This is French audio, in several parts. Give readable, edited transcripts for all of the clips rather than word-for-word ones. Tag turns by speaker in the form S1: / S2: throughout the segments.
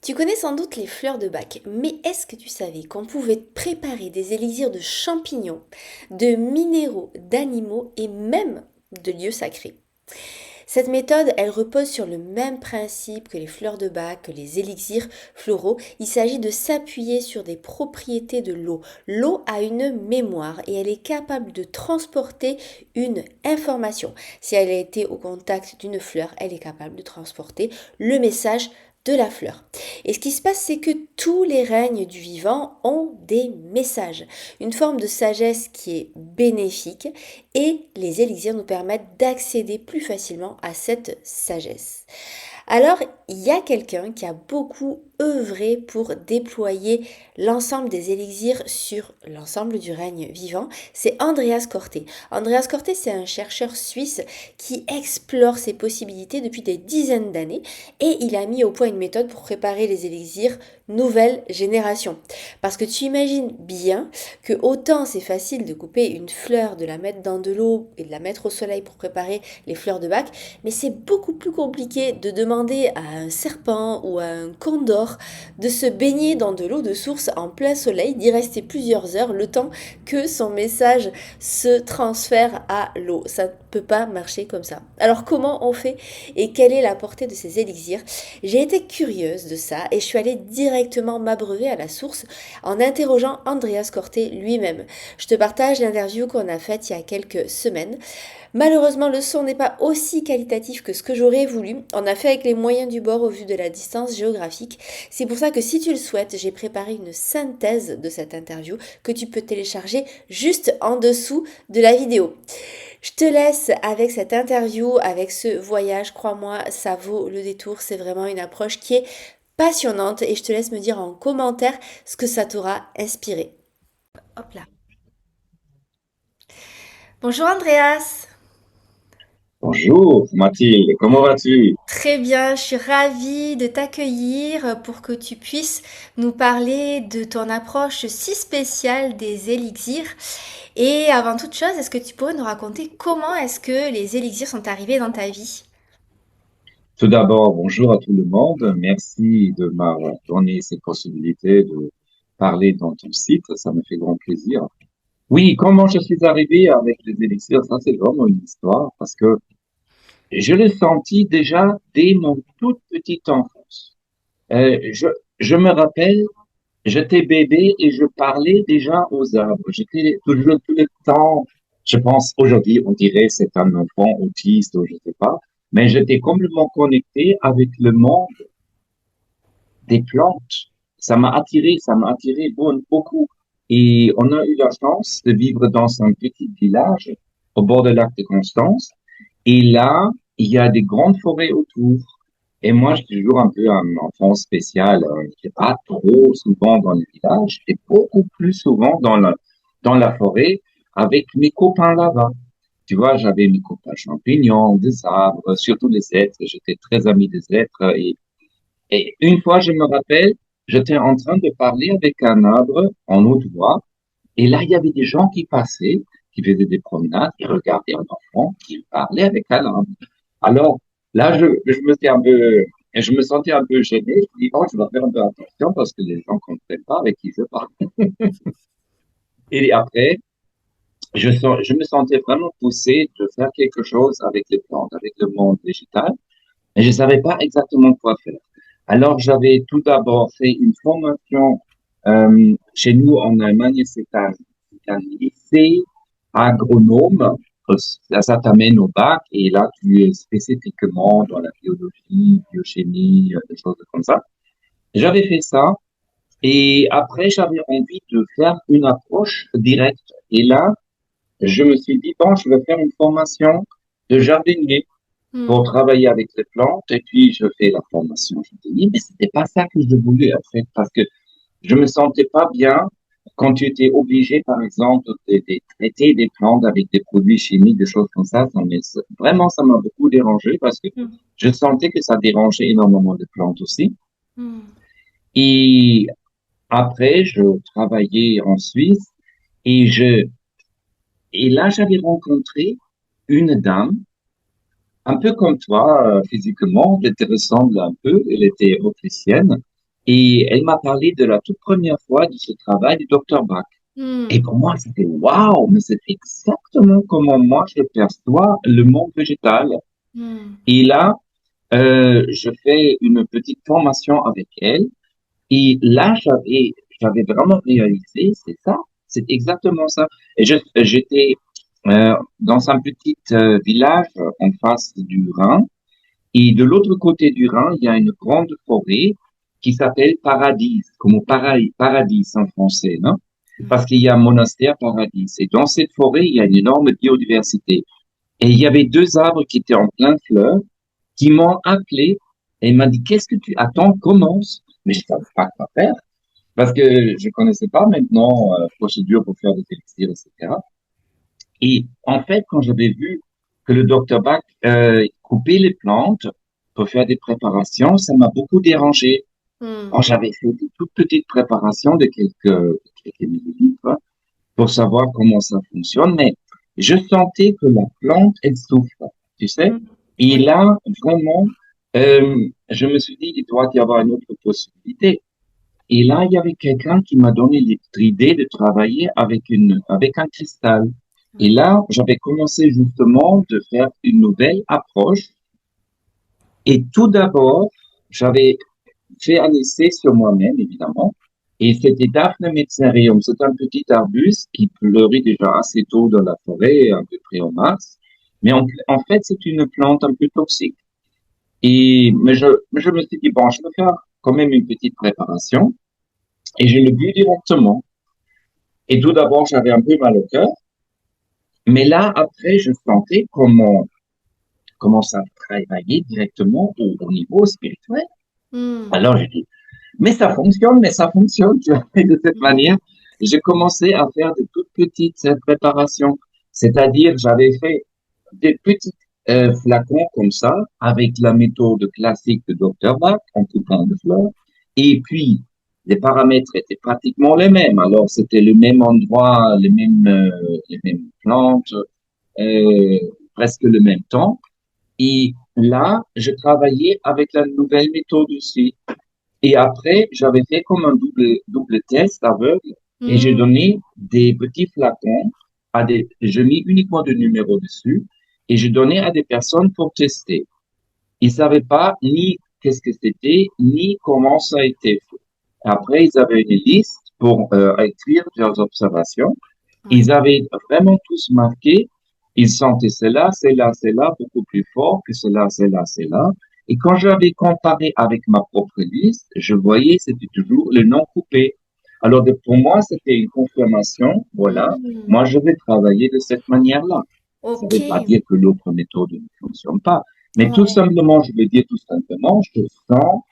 S1: Tu connais sans doute les fleurs de bac, mais est-ce que tu savais qu'on pouvait préparer des élixirs de champignons, de minéraux, d'animaux et même de lieux sacrés? Cette méthode, elle repose sur le même principe que les fleurs de bac, que les élixirs floraux. Il s'agit de s'appuyer sur des propriétés de l'eau. L'eau a une mémoire et elle est capable de transporter une information. Si elle a été au contact d'une fleur, elle est capable de transporter le message de la fleur. Et ce qui se passe, c'est que tous les règnes du vivant ont des messages, une forme de sagesse qui est bénéfique et les élixirs nous permettent d'accéder plus facilement à cette sagesse. Alors, il y a quelqu'un qui a beaucoup œuvré pour déployer l'ensemble des élixirs sur l'ensemble du règne vivant, c'est Andreas Corté. Andreas Corté, c'est un chercheur suisse qui explore ces possibilités depuis des dizaines d'années et il a mis au point une méthode pour préparer les élixirs nouvelle génération. Parce que tu imagines bien que autant c'est facile de couper une fleur, de la mettre dans de l'eau et de la mettre au soleil pour préparer les fleurs de bac, mais c'est beaucoup plus compliqué de demander à un serpent ou à un condor de se baigner dans de l'eau de source en plein soleil, d'y rester plusieurs heures, le temps que son message se transfère à l'eau. Ça ne peut pas marcher comme ça. Alors comment on fait et quelle est la portée de ces élixirs? J'ai été curieuse de ça et je suis allée directement m'abreuver à la source en interrogeant Andreas Corté lui-même. Je te partage l'interview qu'on a faite il y a quelques semaines. Malheureusement, le son n'est pas aussi qualitatif que ce que j'aurais voulu. On a fait avec les moyens du bord au vu de la distance géographique. C'est pour ça que si tu le souhaites, j'ai préparé une synthèse de cette interview que tu peux télécharger juste en dessous de la vidéo. Je te laisse avec cette interview, avec ce voyage. Crois-moi, ça vaut le détour. C'est vraiment une approche qui est passionnante et je te laisse me dire en commentaire ce que ça t'aura inspiré. Hop là. Bonjour Andreas.
S2: Bonjour Mathilde, comment vas-tu?
S1: Très bien, je suis ravie de t'accueillir pour que tu puisses nous parler de ton approche si spéciale des élixirs. Et avant toute chose, est-ce que tu pourrais nous raconter comment est-ce que les élixirs sont arrivés dans ta vie?
S2: Tout d'abord, bonjour à tout le monde. Merci de m'avoir donné cette possibilité de parler dans ton site. Ça me fait grand plaisir. Oui, comment je suis arrivé avec les élixirs, ça c'est vraiment une histoire parce que je l'ai senti déjà dès mon toute petite enfance. Euh, je, je me rappelle, j'étais bébé et je parlais déjà aux arbres. J'étais toujours tout le temps, je pense aujourd'hui, on dirait c'est un enfant autiste ou je sais pas, mais j'étais complètement connecté avec le monde des plantes. Ça m'a attiré beaucoup. Et on a eu la chance de vivre dans un petit village au bord du lac de Constance. Et là, il y a des grandes forêts autour. Et moi, je suis toujours un peu un enfant spécial. Je pas trop souvent dans le village, et beaucoup plus souvent dans la forêt avec mes copains là-bas. Tu vois, j'avais mes copains champignons, des arbres, surtout les êtres. J'étais très ami des êtres. Et une fois, je me rappelle, j'étais en train de parler avec un arbre en haute voix. Et là, il y avait des gens qui passaient, qui faisaient des promenades, qui regardaient un enfant qui parlait avec un arbre. Alors, là, je me sentais un peu gêné. Je me dis, oh, je dois faire un peu attention parce que les gens ne comprennent pas avec qui je parle. Et après, je me sentais vraiment poussé de faire quelque chose avec les plantes, avec le monde végétal, mais je savais pas exactement quoi faire. Alors, j'avais tout d'abord fait une formation chez nous en Allemagne, c'est un lycée agronome. Ça t'amène au bac et là, tu es spécifiquement dans la biologie, biochimie, des choses comme ça. J'avais fait ça et après, j'avais envie de faire une approche directe. Et là, je me suis dit, bon, je vais faire une formation de jardinier pour
S1: Hmm.
S2: travailler avec les plantes et puis je fais la formation jardinier. Mais c'était pas ça que je voulais en fait parce que je me sentais pas bien quand tu étais obligé, par exemple, de traiter des plantes avec des produits chimiques, des choses comme ça. Vraiment, ça m'a beaucoup dérangé parce que
S1: Hmm.
S2: je sentais que ça dérangeait énormément de plantes aussi.
S1: Hmm.
S2: Et après, je travaillais en Suisse et et là, j'avais rencontré une dame, un peu comme toi, physiquement, elle te ressemble un peu, elle était autrichienne. Et elle m'a parlé de la toute première fois de ce travail du docteur Bach. Et
S1: Hmm.
S2: pour moi, c'était waouh, mais c'est exactement comment moi je perçois le monde végétal.
S1: Hmm.
S2: Et là, je fais une petite formation avec elle. Et là, j'avais vraiment réalisé, c'est ça, c'est exactement ça. Et j'étais dans un petit village en face du Rhin. Et de l'autre côté du Rhin, il y a une grande forêt qui s'appelle Paradis, comme au paradis en français, non? Parce qu'il y a un monastère Paradis. Et dans cette forêt, il y a une énorme biodiversité. Et il y avait deux arbres qui étaient en plein fleur, qui m'ont appelé et m'a dit, qu'est-ce que tu attends, commence. Mais je savais pas quoi faire, parce que je connaissais pas maintenant procédure pour faire des élixirs, etc. Et en fait, quand j'avais vu que le docteur Bach coupait les plantes pour faire des préparations, ça m'a beaucoup dérangé.
S1: Hmm.
S2: Alors, j'avais fait des toutes petites préparations de quelques millilitres pour savoir comment ça fonctionne, mais je sentais que la plante, elle souffre, tu sais.
S1: Hmm.
S2: Et
S1: Oui.
S2: là, vraiment, je me suis dit, il doit y avoir une autre possibilité. Et là, il y avait quelqu'un qui m'a donné l'idée de travailler avec un cristal. Et là, j'avais commencé justement de faire une nouvelle approche. Et tout d'abord, j'avais fait un essai sur moi-même, évidemment. Et c'était Daphne metzerium. C'est un petit arbuste qui fleurit déjà assez tôt dans la forêt, à peu près en mars. Mais en fait, c'est une plante un peu toxique. Mais je me suis dit, bon, je vais faire quand même une petite préparation. Et je le bu directement. Et tout d'abord, j'avais un peu mal au cœur. Mais là, après, je sentais comment ça travaillait directement au niveau spirituel.
S1: Hmm.
S2: Alors, j'ai dit, mais ça fonctionne, tu vois. Et de cette manière, j'ai commencé à faire de toutes petites préparations. C'est-à-dire, j'avais fait des petits flacons comme ça, avec la méthode classique de Dr. Bach, en coupant de fleurs. Et puis, les paramètres étaient pratiquement les mêmes. Alors, c'était le même endroit, les mêmes plantes, euh, presque le même temps. Et là, je travaillais avec la nouvelle méthode aussi. Et après, j'avais fait comme un double test aveugle et j'ai
S1: Hmm.
S2: donné des petits flacons je mis uniquement de numéros dessus et je donnais à des personnes pour tester. Ils savaient pas ni qu'est-ce que c'était, ni comment ça a été fait. Après, ils avaient une liste pour écrire leurs observations.
S1: Oui.
S2: Ils avaient vraiment tous marqué, ils sentaient cela, cela, cela, beaucoup plus fort que cela, cela, cela. Et quand j'avais comparé avec ma propre liste, je voyais c'était toujours le non coupé. Alors pour moi, c'était une confirmation. Voilà,
S1: Hmm.
S2: moi je vais travailler de cette manière-là. Ça ne
S1: Ok.
S2: veut pas dire que l'autre méthode ne fonctionne pas, mais tout
S1: Ouais.
S2: simplement, je veux dire tout simplement, je sens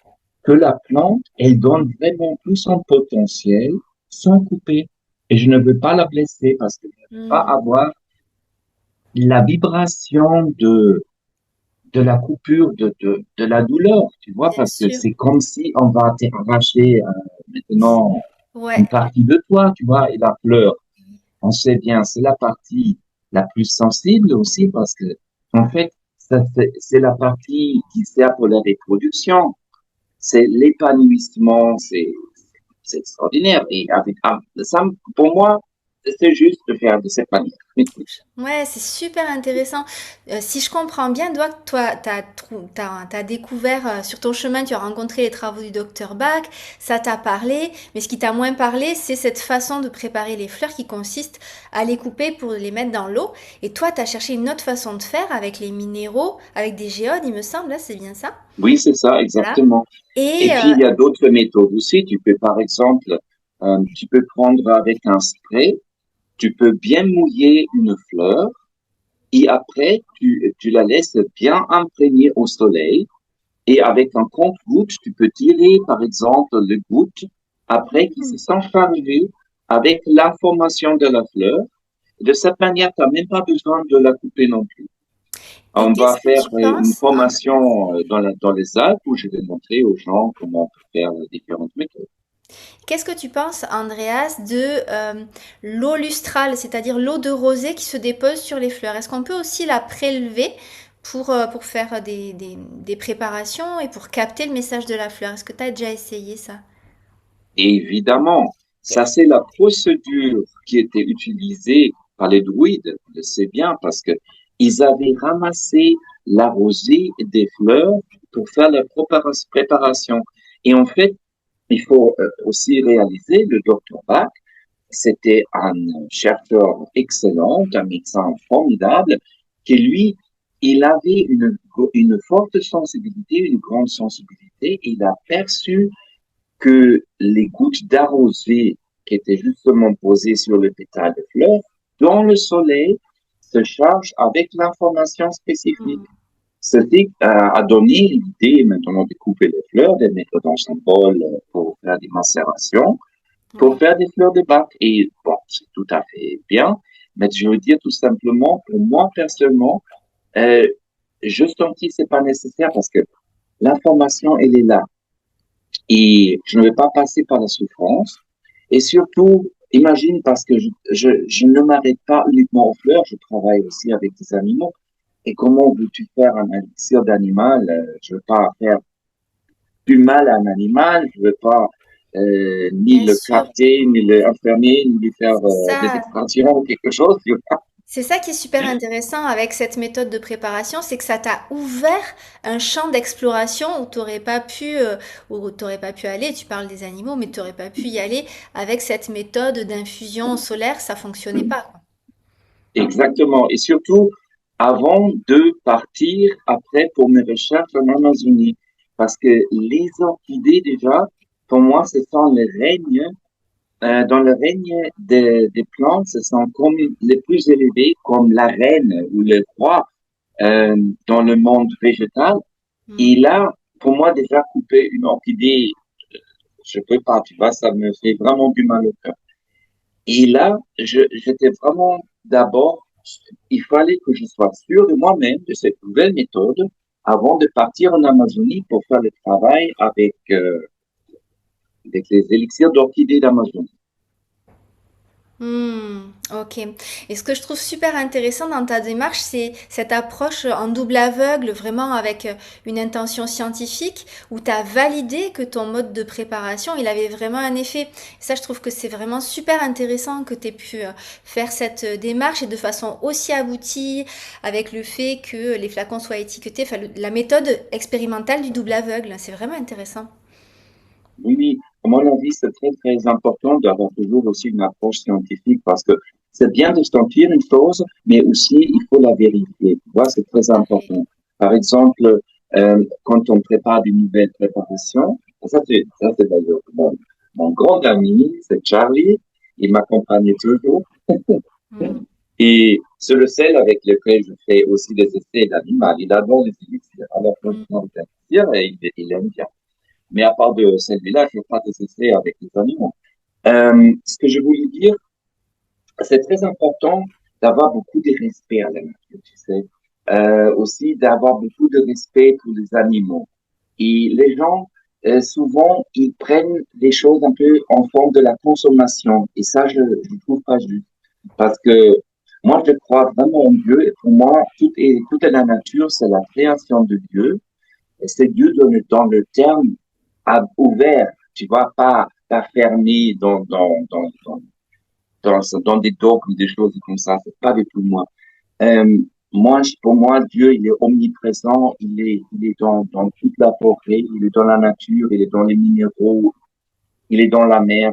S2: que la plante, elle donne vraiment tout son potentiel sans couper. Et je ne veux pas la blesser parce que je ne veux pas
S1: Hmm.
S2: avoir la vibration de la coupure, de la douleur, tu vois,
S1: Bien
S2: parce que
S1: sûr.
S2: c'est comme si on va t'arracher maintenant une
S1: Ouais.
S2: partie de toi, tu vois, et la fleur, on sait bien, c'est la partie la plus sensible aussi parce que, en fait, c'est la partie qui sert pour la reproduction, c'est l'épanouissement, c'est extraordinaire. Et ça, pour moi, c'est juste de faire de cette manière.
S1: Ouais, c'est super intéressant. Si je comprends bien, toi, t'as découvert sur ton chemin, tu as rencontré les travaux du docteur Bach, ça t'a parlé, mais ce qui t'a moins parlé, c'est cette façon de préparer les fleurs qui consiste à les couper pour les mettre dans l'eau. Et toi, t'as cherché une autre façon de faire avec les minéraux, avec des géodes, il me semble, là, c'est bien ça?
S2: Oui, c'est ça,
S1: Voilà.
S2: exactement. Et
S1: Et
S2: puis, il y a d'autres méthodes aussi. Tu peux, par exemple, tu peux prendre avec un spray, tu peux bien mouiller une fleur et après, tu la laisses bien imprégner au soleil. Et avec un compte-gouttes, tu peux tirer, par exemple, les gouttes après qui se sont chargées avec la formation de la fleur. De cette manière, tu n'as même pas besoin de la couper non plus.
S1: et
S2: On va
S1: qu'est-ce que
S2: faire
S1: tu
S2: une
S1: penses, André?
S2: formation dans les Alpes où je vais montrer aux gens comment on peut faire différentes méthodes.
S1: Qu'est-ce que tu penses, Andreas, de l'eau lustrale, c'est-à-dire l'eau de rosée qui se dépose sur les fleurs? Est-ce qu'on peut aussi la prélever pour faire des préparations et pour capter le message de la fleur. Est-ce que tu as déjà essayé ça?
S2: Évidemment, ça c'est la procédure qui était utilisée par les druides, je le sais bien, parce que ils avaient ramassé la rosée des fleurs pour faire la préparation. Et en fait, il faut aussi réaliser, le docteur Bach, c'était un chercheur excellent, un médecin formidable, qui lui, il avait une forte sensibilité, une grande sensibilité, il a perçu que les gouttes d'arrosée qui étaient justement posées sur le pétale de fleur, dans le soleil, se chargent avec l'information spécifique.
S1: Hmm.
S2: Ceci a donné l'idée maintenant de couper les fleurs, de les mettre dans un bol pour faire des macérations, pour
S1: Oui.
S2: faire des fleurs de bac. Et bon, c'est tout à fait bien, mais je veux dire tout simplement, pour moi personnellement, euh, je sentis que c'est pas nécessaire parce que l'information, elle est là. Et je ne vais pas passer par la souffrance. Et surtout, imagine, parce que je ne m'arrête pas uniquement aux fleurs, je travaille aussi avec des animaux. Et comment veux-tu faire un élixir d'animal? Je veux pas faire du mal à un animal, je veux pas ni
S1: Bien
S2: le
S1: sûr,
S2: capter, ni le enfermer, ni lui faire
S1: c'est
S2: des
S1: ça.
S2: extractions ou quelque chose. Tu vois.
S1: C'est ça qui est super intéressant avec cette méthode de préparation, c'est que ça t'a ouvert un champ d'exploration où t'aurais pas pu aller. Tu parles des animaux, mais tu n'aurais pas pu y aller avec cette méthode d'infusion solaire, ça fonctionnait pas, quoi.
S2: Exactement. Et surtout, avant de partir après pour mes recherches en Amazonie. Parce que les orchidées, déjà, pour moi, ce sont les règnes, dans le règne des plantes, ce sont comme les plus élevés, comme la reine ou le roi, dans le monde végétal. Et
S1: Hmm.
S2: là, pour moi, déjà, couper une orchidée, je peux pas, tu vois, ça me fait vraiment du mal au cœur. Et là, j'étais vraiment d'abord, il fallait que je sois sûr de moi-même, de cette nouvelle méthode, avant de partir en Amazonie pour faire le travail avec les élixirs d'orchidées d'Amazonie.
S1: Ok. Et ce que je trouve super intéressant dans ta démarche, c'est cette approche en double aveugle, vraiment avec une intention scientifique, où tu as validé que ton mode de préparation, il avait vraiment un effet. Ça, je trouve que c'est vraiment super intéressant que tu aies pu faire cette démarche et de façon aussi aboutie, avec le fait que les flacons soient étiquetés, enfin, la méthode expérimentale du double aveugle. C'est vraiment intéressant.
S2: Oui, oui, à mon avis, c'est très, très important d'avoir toujours aussi une approche scientifique parce que c'est bien de sentir une chose, mais aussi il faut la vérifier. Tu vois, c'est très
S1: Tout à fait.
S2: important. Par exemple, quand on prépare une nouvelle préparation, ça, c'est d'ailleurs mon grand ami, c'est Charlie, il m'accompagne toujours.
S1: Hmm.
S2: Et c'est le seul avec lequel je fais aussi des essais d'animal. Il adore les élixirs. Alors, quand
S1: Hmm.
S2: je prends des élixirs, il aime bien. Mais à part de celui-là, je n'ai pas des essais avec les animaux. Ce que je voulais dire, c'est très important d'avoir beaucoup de respect à la nature, tu sais. Aussi d'avoir beaucoup de respect pour les animaux. Et les gens, souvent, ils prennent des choses un peu en forme de la consommation. Et ça, je trouve pas juste. Parce que moi, je crois vraiment en Dieu. Et pour moi, toute la nature, c'est la création de Dieu. Et c'est Dieu dans le terme ouvert. Tu vois, pas fermé dans des dogmes, des choses comme ça. C'est pas du tout moi. Euh, pour moi, Dieu, il est omniprésent, il est dans toute la forêt, il est dans la nature, il est dans les minéraux, il est dans la mer,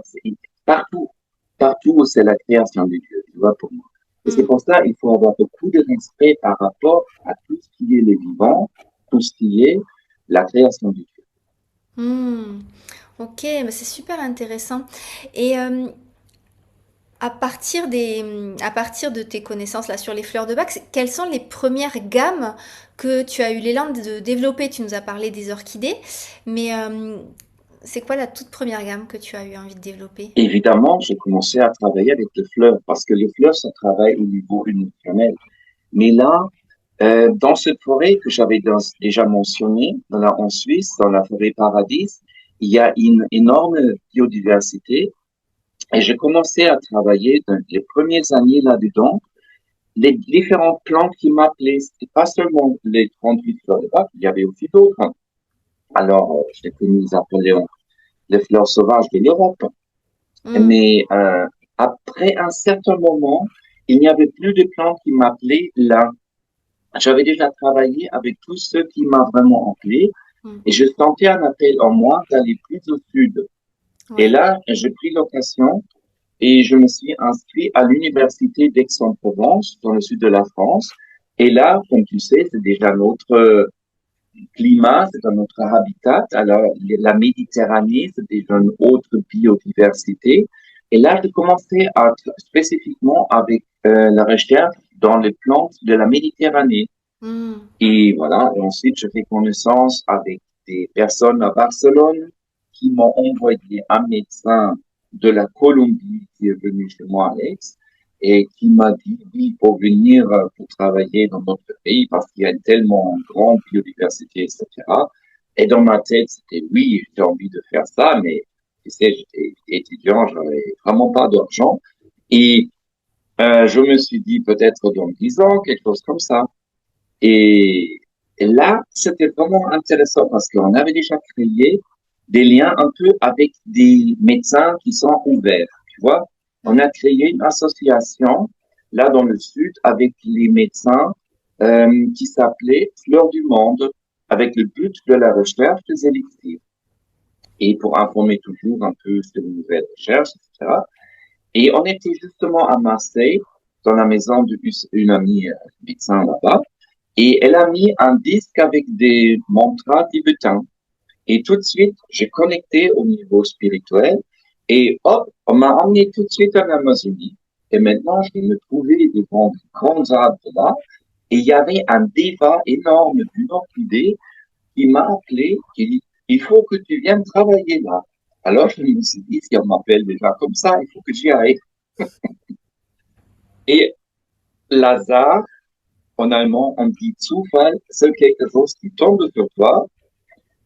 S2: partout, partout où c'est la création de Dieu, tu vois, pour moi. Et c'est
S1: Hmm.
S2: pour ça il faut avoir beaucoup de respect par rapport à tout ce qui est le vivant, tout ce qui est la création de Dieu.
S1: Hmm. Ok, mais c'est super intéressant. Et à partir de tes connaissances là sur les fleurs de bac, quelles sont les premières gammes que tu as eu l'élan de développer? Tu nous as parlé des orchidées, mais c'est quoi la toute première gamme que tu as eu envie de développer?
S2: Évidemment, j'ai commencé à travailler avec les fleurs parce que les fleurs, ça travaille au niveau émotionnel. Mais là, dans cette forêt que j'avais déjà mentionnée, en Suisse, dans la forêt Paradis, il y a une énorme biodiversité et j'ai commencé à travailler dans les premières années là-dedans les différentes plantes qui m'appelaient. C'était pas seulement les 38 fleurs de bac, il y avait aussi d'autres. Alors, je les nous appelions les fleurs sauvages de l'Europe.
S1: Hmm.
S2: Mais après un certain moment, il n'y avait plus de plantes qui m'appelaient là. J'avais déjà travaillé avec tous ceux qui m'ont vraiment appelé
S1: Hmm.
S2: et je sentais un appel en moi d'aller plus au sud. Et
S1: Ouais.
S2: là, j'ai pris l'occasion et je me suis inscrit à l'université d'Aix-en-Provence, dans le sud de la France. Et là, comme tu sais, c'est déjà notre climat, c'est un autre habitat. Alors, la Méditerranée, c'est déjà une autre biodiversité. Et là, j'ai commencé spécifiquement avec la recherche dans les plantes de la Méditerranée.
S1: Hmm.
S2: Et voilà, et ensuite, je fais connaissance avec des personnes à Barcelone qui m'ont envoyé un médecin de la Colombie qui est venu chez moi à Aix et qui m'a dit, oui, pour venir pour travailler dans notre pays parce qu'il y a une tellement grande biodiversité, etc. Et dans ma tête, c'était oui, j'ai envie de faire ça, mais tu sais, j'étais étudiant, j'avais vraiment pas d'argent. Et je me suis dit peut-être dans 10 ans, quelque chose comme ça. Et, et là, c'était vraiment intéressant parce qu'on avait déjà créé des liens un peu avec des médecins qui sont ouverts, tu vois. On
S1: Hmm.
S2: a créé une association là dans le sud avec les médecins qui s'appelait Fleurs du Monde avec le but de la recherche des élixirs et pour informer toujours un peu sur les nouvelles recherches, etc. Et on était justement à Marseille dans la maison d'une amie médecin là-bas. Et elle a mis un disque avec des mantras tibétains. Et tout de suite, j'ai connecté au niveau spirituel. Et hop, on m'a emmené tout de suite en Amazonie. Et maintenant, je me trouvais devant de grands arbres là. Et il y avait un débat énorme d'une orchidée qui m'a appelé, qui dit, il faut que tu viennes travailler là. Alors, je me suis dit, si on m'appelle déjà comme ça, il faut que j'y aille. Et Lazare, en allemand, on dit Zufall, c'est quelque chose qui tombe sur toi.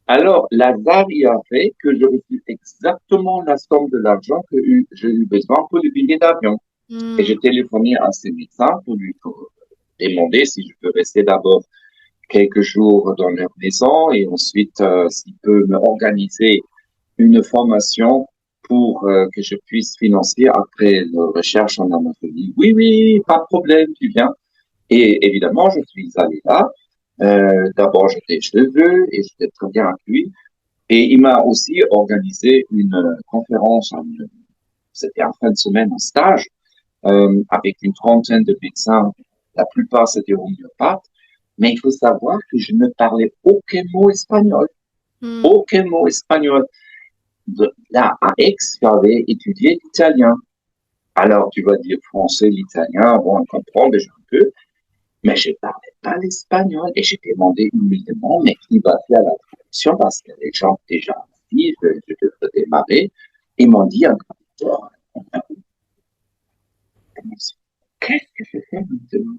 S2: Alors, l'hasard y a fait que je reçus exactement la somme de l'argent que j'ai eu besoin pour le billet d'avion. Et
S1: Hmm.
S2: j'ai téléphoné à ce médecin pour demander si je peux rester d'abord quelques jours dans leur maison et ensuite s'il peut me organiser une formation pour que je puisse financer après la recherche en Amazonie. Oui, oui, pas de problème, tu viens. Et évidemment, je suis allé là. D'abord, j'étais chez eux et j'étais très bien accueilli. Et il m'a aussi organisé une conférence, c'était en fin de semaine, un stage, avec une trentaine de médecins. La plupart, c'était homéopathes. Mais il faut savoir que je ne parlais aucun mot espagnol.
S1: Hmm.
S2: Aucun mot espagnol. Là, à Aix, j'avais étudié l'italien. Alors, tu vas dire français, l'italien, bon, on comprend déjà un peu. Mais je parlais pas l'espagnol et j'ai demandé humainement, mais qui va faire la traduction parce que les gens déjà ici, je devrais démarrer. Ils m'ont dit un traducteur. Qu'est-ce que je fais maintenant?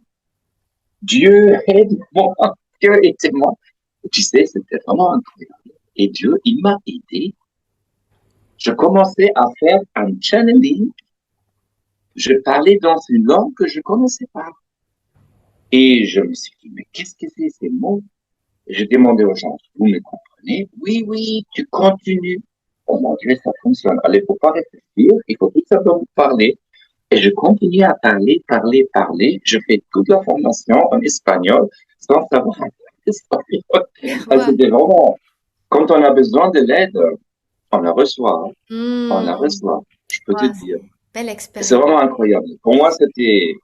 S2: Dieu aide-moi, Dieu aide-moi. Tu sais, c'était vraiment incroyable. Et Dieu, il m'a aidé. Je commençais à faire un channeling. Je parlais dans une langue que je connaissais pas. Et je me suis dit, mais qu'est-ce que c'est ces mots? Je demandais aux gens, vous me comprenez? Oui, oui, tu continues. Oh mon Dieu, ça fonctionne. Alors, il ne faut pas réfléchir, il faut tout simplement parler. Et je continue à parler, parler, parler. Je fais toute la formation en espagnol sans savoir espagnol.
S1: Ouais.
S2: C'était vraiment, quand on a besoin de l'aide, on la reçoit, hein. On la
S1: Hmm.
S2: reçoit, je peux te
S1: Ouais.
S2: dire.
S1: Belle
S2: C'est
S1: expérience.
S2: vraiment incroyable. Pour moi, c'était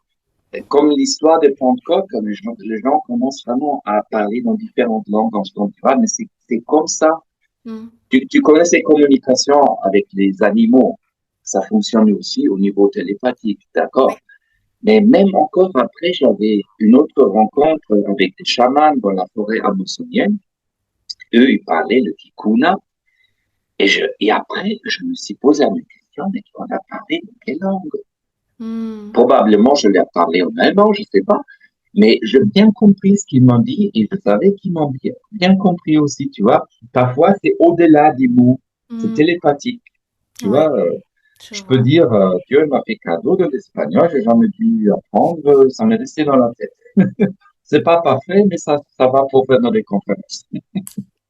S2: comme l'histoire de Pentecôte, quand les gens commencent vraiment à parler dans différentes langues dans ce temps, mais c'est comme ça.
S1: Hmm.
S2: Tu connais ces communications avec les animaux. Ça fonctionne aussi au niveau télépathique,
S1: Ouais.
S2: d'accord? Mais même encore après, j'avais une autre rencontre avec des chamans dans la forêt amazonienne. Eux, ils parlaient le Kikuna. Et après, je me suis posé la question, mais on a parlé de quelle langue?
S1: Hmm.
S2: Probablement, je l'ai parlé en allemand, je sais pas. Mais j'ai bien compris ce qu'ils m'ont dit et je savais qu'ils m'ont bien compris aussi, tu vois. Parfois, c'est au-delà des mots, c'est
S1: Hmm.
S2: télépathique, tu
S1: Ouais.
S2: vois.
S1: Je
S2: Je peux
S1: vois.
S2: dire, Dieu m'a fait cadeau de l'espagnol, j'ai jamais dû apprendre, ça m'est resté dans la tête. C'est pas parfait, mais ça va pour faire des conférences.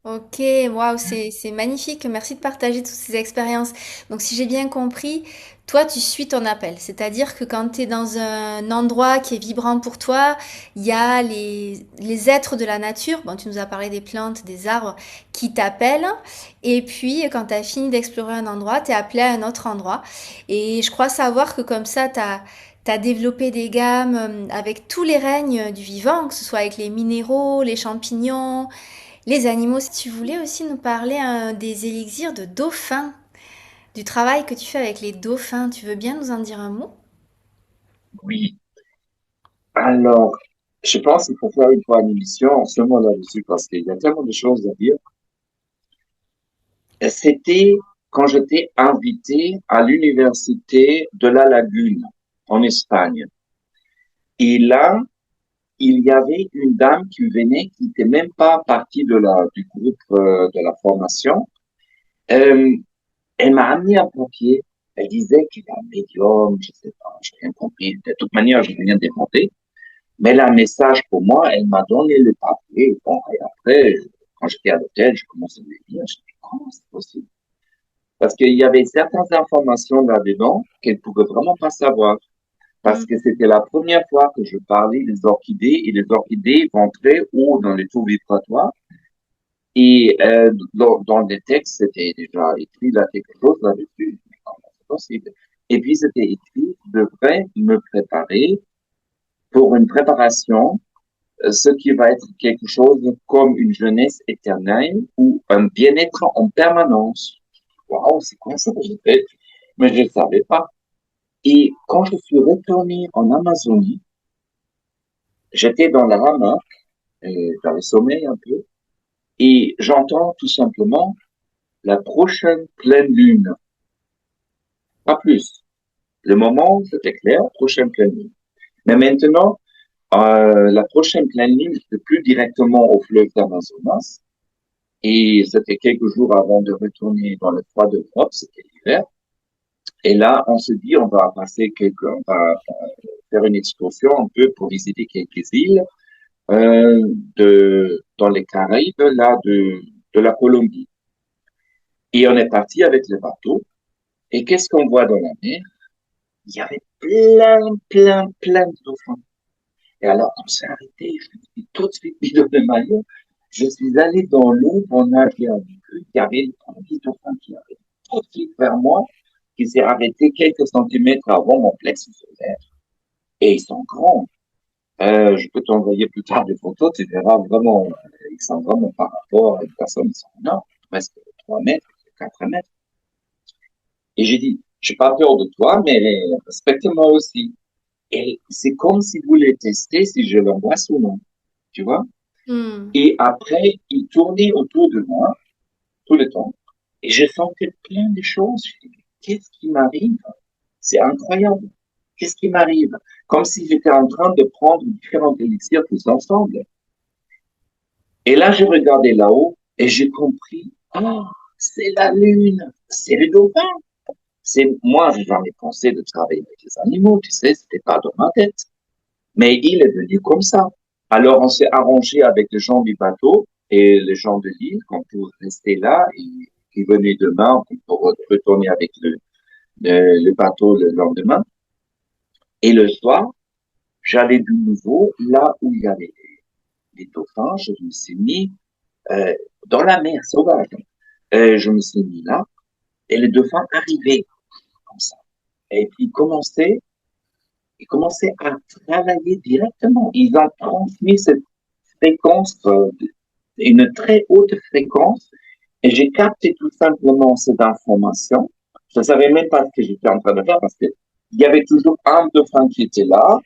S1: Ok, waouh, c'est magnifique. Merci de partager toutes ces expériences. Donc, si j'ai bien compris, toi, tu suis ton appel. C'est-à-dire que quand tu es dans un endroit qui est vibrant pour toi, il y a les êtres de la nature. Bon, tu nous as parlé des plantes, des arbres qui t'appellent. Et puis, quand tu as fini d'explorer un endroit, tu es appelé à un autre endroit. Et je crois savoir que comme ça, t'as développé des gammes avec tous les règnes du vivant, que ce soit avec les minéraux, les champignons, les animaux. Si tu voulais aussi nous parler des élixirs de dauphins, du travail que tu fais avec les dauphins, tu veux bien nous en dire un mot?
S2: Oui. Alors, je pense qu'il faut faire une fois une émission seulement là-dessus parce qu'il y a tellement de choses à dire. C'était quand j'étais invité à l'université de La Lagune en Espagne. Et là, il y avait une dame qui venait, qui n'était même pas partie du groupe de la formation. Euh, Elle m'a amené un papier. Elle disait qu'il est un médium, je sais pas, j'ai rien compris. De toute manière, j'ai rien demandé. Mais elle a un message pour moi. Elle m'a donné le papier. Bon, et après, quand j'étais à l'hôtel, je commençais à me lire. Je me dis, comment c'est possible? Parce qu'il y avait certaines informations là-dedans qu'elle pouvait vraiment pas savoir. Parce
S1: Hmm.
S2: que c'était la première fois que je parlais des orchidées et les orchidées vont très haut dans les taux vibratoires. Et dans les textes, c'était déjà écrit là quelque chose là-dessus. Mais comment c'est possible? Et puis c'était écrit, je devrais me préparer pour une préparation, ce qui va être quelque chose comme une jeunesse éternelle ou un bien-être en permanence. Waouh, c'est quoi ça? Mais je ne savais pas. Et quand je suis retourné en Amazonie, j'étais dans la hamac, dans le sommeil un peu, et j'entends tout simplement la prochaine pleine lune. Pas plus. Le moment, c'était clair, prochaine pleine lune. Mais maintenant, la prochaine pleine lune, c'était plus directement au fleuve d'Amazonas. Et c'était quelques jours avant de retourner dans le froid d'Europe, c'était l'hiver. Et là, on se dit, on va faire une excursion un peu pour visiter quelques îles dans les Caraïbes, de la Colombie. Et on est parti avec le bateau. Et qu'est-ce qu'on voit dans la mer? Il y avait plein de dauphins. Et alors, on s'est arrêté. Je me suis tout de suite mis dans le maillot. Je suis allé dans l'eau pour nager avec eux. Il y avait un petit dauphin qui arrive tout de suite vers moi, qui s'est arrêté quelques centimètres avant mon plexus solaire. Et ils sont grands. Je peux t'envoyer plus tard des photos, tu verras vraiment, ils sont vraiment par rapport à une personne, ils sont énormes, presque 3 mètres, 4 mètres. Et j'ai dit, j'ai pas peur de toi, mais respecte-moi aussi. Et c'est comme s'il voulait tester si je l'embrasse ou non, tu vois.
S1: Hmm.
S2: Et après, il tournait autour de moi tout le temps. Et je sentais plein de choses. Je me dis, qu'est-ce qui m'arrive? C'est incroyable. Qu'est-ce qui m'arrive? Comme si j'étais en train de prendre différents élixirs tous ensemble. Et là, j'ai regardé là-haut et j'ai compris, ah, c'est la lune, c'est le dauphin. Moi, j'ai jamais pensé de travailler avec les animaux, tu sais, c'était pas dans ma tête. Mais il est venu comme ça. Alors, on s'est arrangé avec les gens du bateau et les gens de l'île qu'on pourrait rester là et qui venaient demain pour retourner avec le bateau le lendemain. Et le soir, j'allais de nouveau là où il y avait les dauphins. Je me suis mis euh, dans la mer sauvage. Je me suis mis là et les dauphins arrivaient comme ça. Et puis ils commençaient à travailler directement. Ils ont transmis cette fréquence, une très haute fréquence, et j'ai capté tout simplement cette information. Je ne savais même pas ce que j'étais en train de faire parce que il y avait toujours un dauphin qui était là,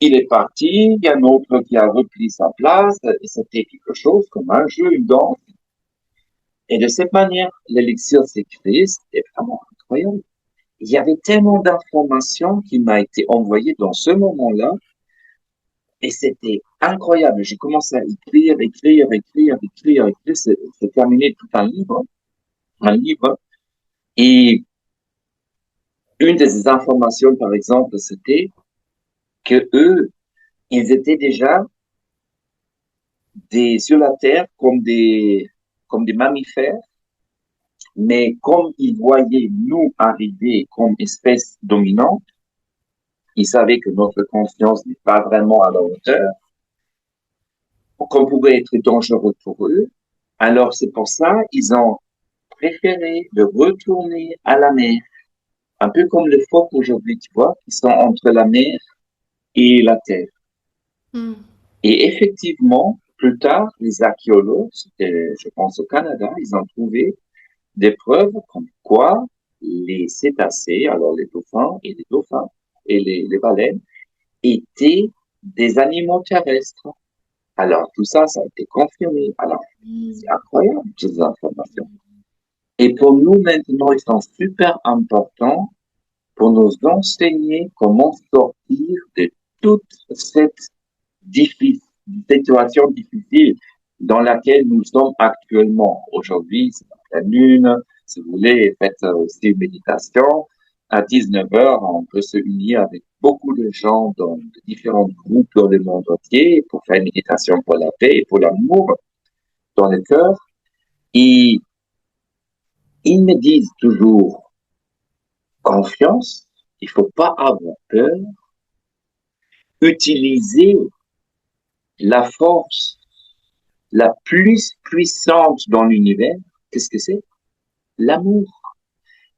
S2: il est parti, il y a un autre qui a repris sa place, et c'était quelque chose comme un jeu, une danse. Et de cette manière, l'élixir s'est créé, c'était vraiment incroyable. Il y avait tellement d'informations qui m'a été envoyées dans ce moment-là, et c'était incroyable. J'ai commencé à écrire. C'est terminé tout un livre. Et une des informations, par exemple, c'était que eux, ils étaient déjà sur la Terre comme des mammifères, mais comme ils voyaient nous arriver comme espèce dominante, ils savaient que notre conscience n'est pas vraiment à la hauteur, qu'on pouvait être dangereux pour eux. Alors c'est pour ça ils ont préféré de retourner à la mer, un peu comme les phoques aujourd'hui, tu vois, qui sont entre la mer et la terre.
S1: Hmm.
S2: Et effectivement, plus tard, les archéologues, je pense au Canada, ils ont trouvé des preuves comme quoi les cétacés, alors les dauphins et les dauphins et les baleines, étaient des animaux terrestres. Alors tout ça, ça a été confirmé. Alors c'est
S1: Hmm.
S2: incroyable, ces informations. Et pour nous maintenant, ils sont super importants pour nous enseigner comment sortir de toute cette situation difficile dans laquelle nous sommes actuellement. Aujourd'hui, c'est la pleine lune. Si vous voulez, faites aussi une méditation. À 19 heures, on peut se unir avec beaucoup de gens dans de différents groupes dans le monde entier pour faire une méditation pour la paix et pour l'amour dans le cœur. Et ils me disent toujours confiance, il faut pas avoir peur, utiliser la force la plus puissante dans l'univers. Qu'est-ce que c'est? L'amour.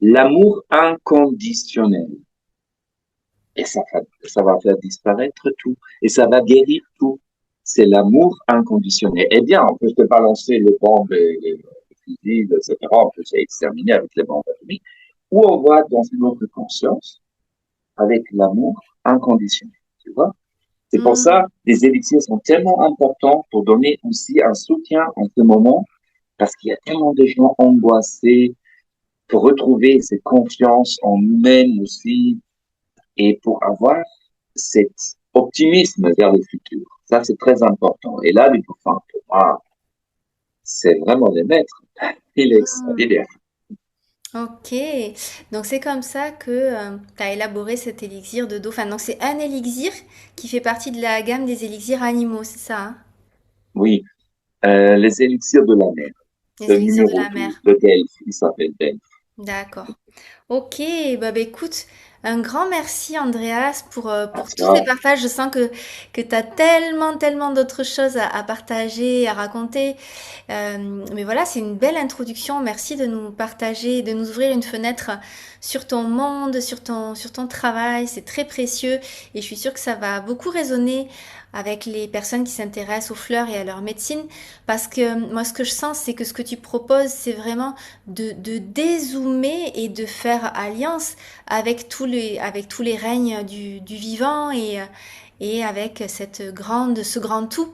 S2: L'amour inconditionnel. Et ça va faire disparaître tout. Et ça va guérir tout. C'est l'amour inconditionnel. Eh bien, on peut se balancer les bombes, les fusils, etc. On peut s'exterminer avec les bombes atomiques. Ou on va dans une autre conscience avec l'amour inconditionnel. Tu vois? C'est pour ça
S1: Hmm.
S2: les élixirs sont tellement importants pour donner aussi un soutien en ce moment, parce qu'il y a tellement de gens angoissés pour retrouver cette confiance en nous-mêmes aussi et pour avoir cet optimisme vers le futur. Ça, c'est très important. Et là, les dauphins, pour moi, c'est vraiment les maîtres. Il est
S1: Hmm.
S2: extraordinaire.
S1: Ok, donc c'est comme ça que tu as élaboré cet élixir de dauphin. Donc c'est un élixir qui fait partie de la gamme des élixirs animaux, c'est ça, hein?
S2: Oui, les élixirs de la mer.
S1: Les
S2: Le
S1: élixirs de
S2: numéro
S1: la
S2: 12,
S1: mer.
S2: le Delphes, il s'appelle Delphes.
S1: D'accord. Ok, bah écoute, un grand merci Andreas pour
S2: Merci.
S1: tous ces partages. Je sens que tu as tellement, tellement d'autres choses à partager, à raconter. Mais voilà, c'est une belle introduction. Merci de nous partager, de nous ouvrir une fenêtre sur ton monde, sur ton travail. C'est très précieux et je suis sûre que ça va beaucoup résonner avec les personnes qui s'intéressent aux fleurs et à leur médecine. Parce que moi, ce que je sens, c'est que ce que tu proposes, c'est vraiment de dézoomer et de faire alliance avec tous les règnes du vivant et avec ce grand tout.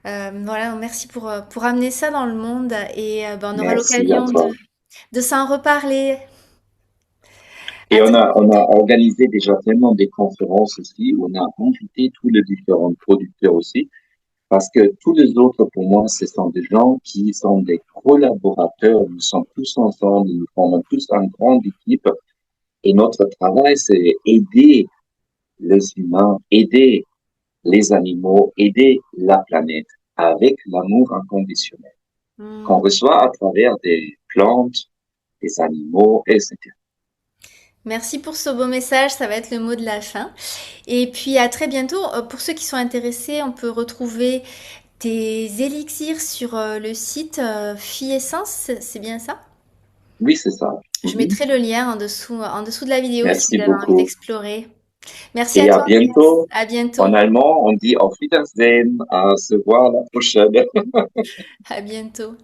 S1: Voilà, merci pour amener ça dans le monde et ben, on aura
S2: Merci à
S1: l'occasion
S2: toi.
S1: de s'en reparler. À
S2: Et
S1: très
S2: on a
S1: bientôt.
S2: organisé déjà tellement des conférences aussi, où on a invité tous les différents producteurs aussi, parce que tous les autres, pour moi, ce sont des gens qui sont des collaborateurs. Nous sommes tous ensemble, nous formons tous une grande équipe. Et notre travail, c'est aider les humains, aider les animaux, aider la planète avec l'amour inconditionnel qu'on
S1: Hmm.
S2: reçoit à travers des plantes, des animaux, etc.
S1: Merci pour ce beau message, ça va être le mot de la fin. Et puis à très bientôt. Pour ceux qui sont intéressés, on peut retrouver tes élixirs sur le site Fille Essence, c'est bien ça?
S2: Oui, c'est ça.
S1: Je
S2: Mhm.
S1: mettrai le lien en dessous de la vidéo si
S2: Merci
S1: vous avez envie
S2: beaucoup.
S1: d'explorer. Merci à
S2: Et à
S1: toi, Andreas.
S2: bientôt.
S1: À
S2: En
S1: bientôt.
S2: allemand, on dit Auf Wiedersehen, à se voir la prochaine.
S1: À bientôt.